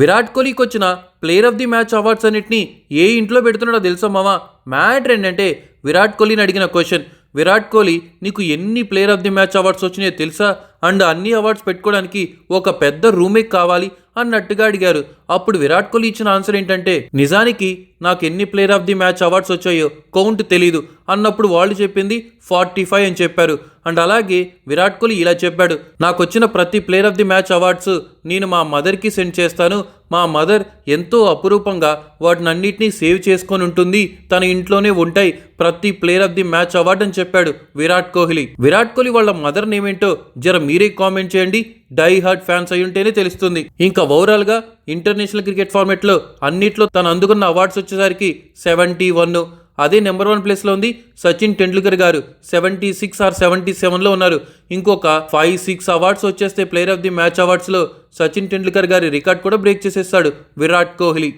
విరాట్ కోహ్లీకి వచ్చిన player of the match awards అన్నిటిని ఏ ఇంట్లో పెడుతున్నాడో తెలుసా మావా? మ్యాటర్ ఏంటంటే విరాట్ కోహ్లీని అడిగిన క్వశ్చన్, విరాట్ కోహ్లీ నీకు ఎన్ని player of the match awards వచ్చినాయో తెలుసా? అండ్ అన్ని అవార్డ్స్ పెట్టుకోవడానికి ఒక పెద్ద రూమే కావాలి అన్నట్టుగా అడిగారు. అప్పుడు విరాట్ కోహ్లీ ఇచ్చిన ఆన్సర్ ఏంటంటే, నిజానికి నాకు ఎన్ని player of the match awards వచ్చాయో కౌంట్ తెలీదు అన్నప్పుడు వాళ్ళు చెప్పింది 45 అని చెప్పారు. అండ్ అలాగే విరాట్ కోహ్లీ ఇలా చెప్పాడు, నాకు వచ్చిన ప్రతి player of the match awards నేను మా మదర్కి సెండ్ చేస్తాను. మా మదర్ ఎంతో అపురూపంగా వాటినన్నిటినీ సేవ్ చేసుకొని ఉంటుంది, తన ఇంట్లోనే ఉంటాయి ప్రతి player of the match award అని చెప్పాడు విరాట్ కోహ్లీ. విరాట్ కోహ్లీ వాళ్ళ మదర్ నేమ్ ఏంటో జర మీరే కామెంట్ చేయండి. డై హార్ట్ ఫ్యాన్స్ అయి ఉంటేనే తెలుస్తుంది. ఇంకా ఓవరాల్ గా ఇంటర్నేషనల్ క్రికెట్ ఫార్మాట్ లో అన్నిట్లో తను అందుకున్న అవార్డ్స్ వచ్చేసరికి 71. అదే నెంబర్ 1 ప్లేస్ లో ఉంది సచిన్ టెండూల్కర్ గారు, 76 ఆర్ 77 లో ఉన్నారు. ఇంకొక 5-6 అవార్డ్స్ వచ్చేస్తే player of the match awards లో సచిన్ టెండూల్కర్ గారి రికార్డ్ కూడా బ్రేక్ చేసేస్తాడు విరాట్ కోహ్లీ.